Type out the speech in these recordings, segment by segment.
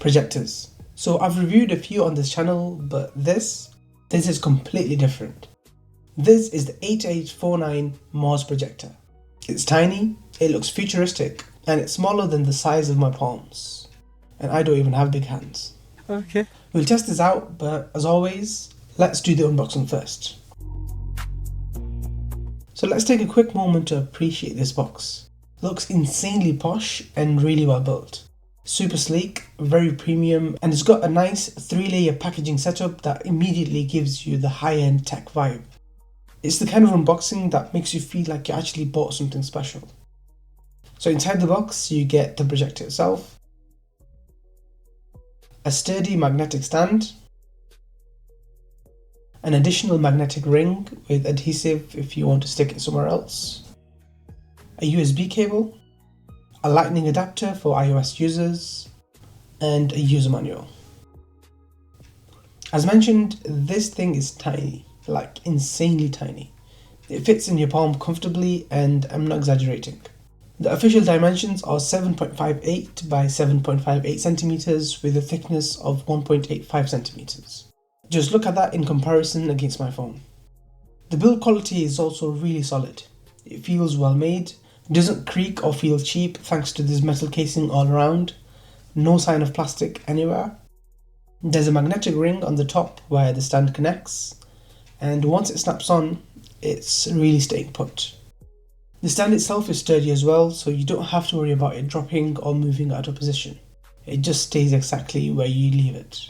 projectors. So I've reviewed a few on this channel, but this is completely different. This is the 8849 Mars Projector. It's tiny, it looks futuristic, and it's smaller than the size of my palms. And I don't even have big hands. Okay. We'll test this out, but as always, let's do the unboxing first. So let's take a quick moment to appreciate this box. It looks insanely posh and really well built. Super sleek, very premium, and it's got a nice 3-layer packaging setup that immediately gives you the high-end tech vibe. It's the kind of unboxing that makes you feel like you actually bought something special. So inside the box you get the projector itself, a sturdy magnetic stand, an additional magnetic ring with adhesive if you want to stick it somewhere else, a USB cable, a lightning adapter for iOS users, and a user manual. As mentioned, this thing is tiny, like insanely tiny. It fits in your palm comfortably, and I'm not exaggerating. The official dimensions are 7.58 by 7.58 centimeters with a thickness of 1.85 centimeters. Just look at that in comparison against my phone. The build quality is also really solid. It feels well made, doesn't creak or feel cheap thanks to this metal casing all around, no sign of plastic anywhere. There's a magnetic ring on the top where the stand connects, and once it snaps on, it's really staying put. The stand itself is sturdy as well, so you don't have to worry about it dropping or moving out of position. It just stays exactly where you leave it.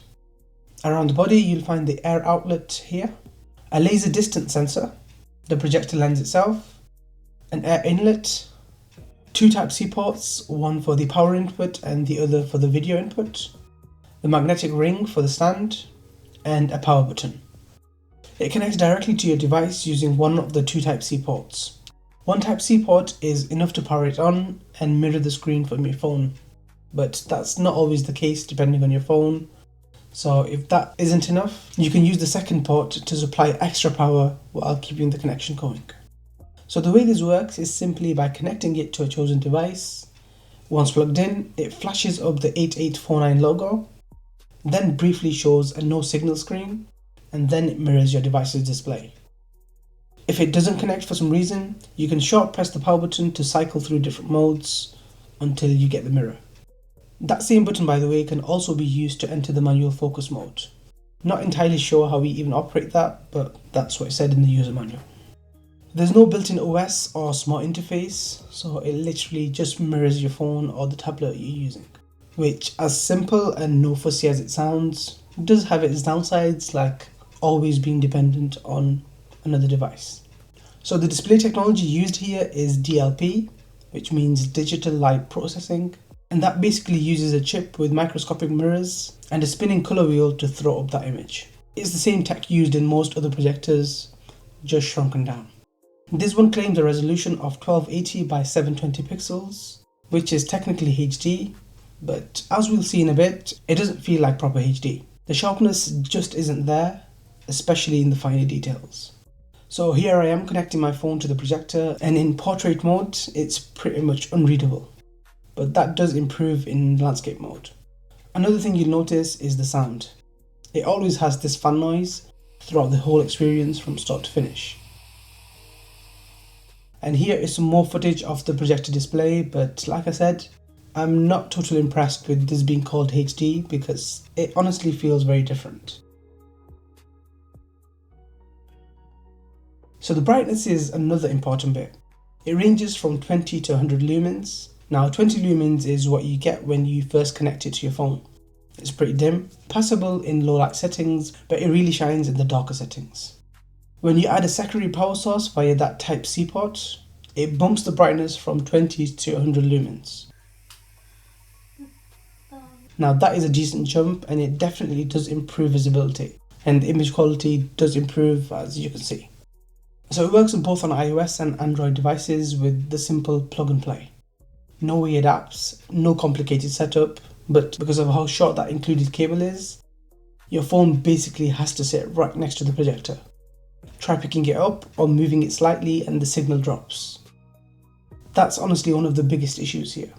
Around the body you'll find the air outlet here, a laser distance sensor, the projector lens itself, an air inlet, 2 Type-C ports, one for the power input and the other for the video input, the magnetic ring for the stand, and a power button. It connects directly to your device using one of the 2 Type-C ports. One Type-C port is enough to power it on and mirror the screen from your phone, but that's not always the case depending on your phone. So if that isn't enough, you can use the second port to supply extra power while keeping the connection going. So the way this works is simply by connecting it to a chosen device. Once plugged in, it flashes up the 8849 logo, then briefly shows a no signal screen, and then it mirrors your device's display. If it doesn't connect for some reason, you can short press the power button to cycle through different modes until you get the mirror. That same button, by the way, can also be used to enter the manual focus mode. Not entirely sure how we even operate that, but that's what it said in the user manual. There's no built-in OS or smart interface, so it literally just mirrors your phone or the tablet you're using. Which, as simple and no fussy as it sounds, does have its downsides, like always being dependent on another device. So the display technology used here is DLP, which means digital light processing, and that basically uses a chip with microscopic mirrors and a spinning color wheel to throw up that image. It's the same tech used in most other projectors, just shrunken down. This one claims a resolution of 1280 by 720 pixels, which is technically HD, but as we'll see in a bit, it doesn't feel like proper HD. The sharpness just isn't there, especially in the finer details. So here I am connecting my phone to the projector, and in portrait mode it's pretty much unreadable, but that does improve in landscape mode. Another thing you'll notice is the sound. It always has this fan noise throughout the whole experience from start to finish. And here is some more footage of the projector display, but like I said, I'm not totally impressed with this being called HD because it honestly feels very different. So the brightness is another important bit. It ranges from 20 to 100 lumens. Now 20 lumens is what you get when you first connect it to your phone. It's pretty dim, passable in low light settings, but it really shines in the darker settings. When you add a secondary power source via that Type-C port, it bumps the brightness from 20 to 100 lumens. Now that is a decent jump, and it definitely does improve visibility, and the image quality does improve, as you can see. So it works on both on iOS and Android devices with the simple plug and play. No weird apps, no complicated setup, but because of how short that included cable is, your phone basically has to sit right next to the projector. Try picking it up or moving it slightly and the signal drops. That's honestly one of the biggest issues here.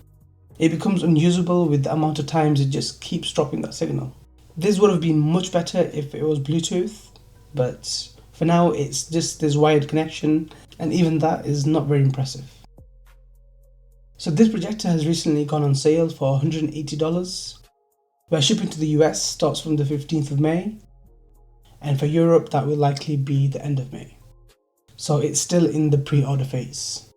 It becomes unusable with the amount of times it just keeps dropping that signal. This would have been much better if it was Bluetooth, but for now it's just this wired connection, and even that is not very impressive. So this projector has recently gone on sale for $180, where shipping to the US starts from the 15th of May, and for Europe that will likely be the end of May. So it's still in the pre-order phase.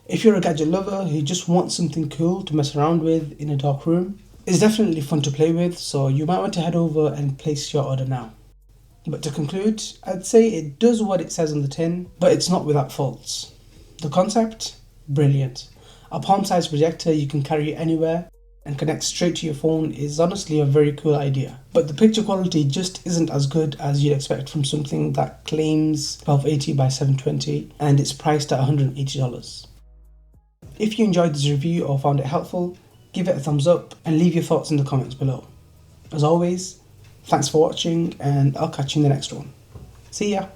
If you're a gadget lover who just wants something cool to mess around with in a dark room, it's definitely fun to play with, so you might want to head over and place your order now. But to conclude, I'd say it does what it says on the tin, but it's not without faults. The concept? Brilliant. A palm-sized projector you can carry anywhere and connect straight to your phone is honestly a very cool idea. But the picture quality just isn't as good as you'd expect from something that claims 1280 by 720 and it's priced at $180. If you enjoyed this review or found it helpful, give it a thumbs up and leave your thoughts in the comments below. As always, thanks for watching and I'll catch you in the next one. See ya!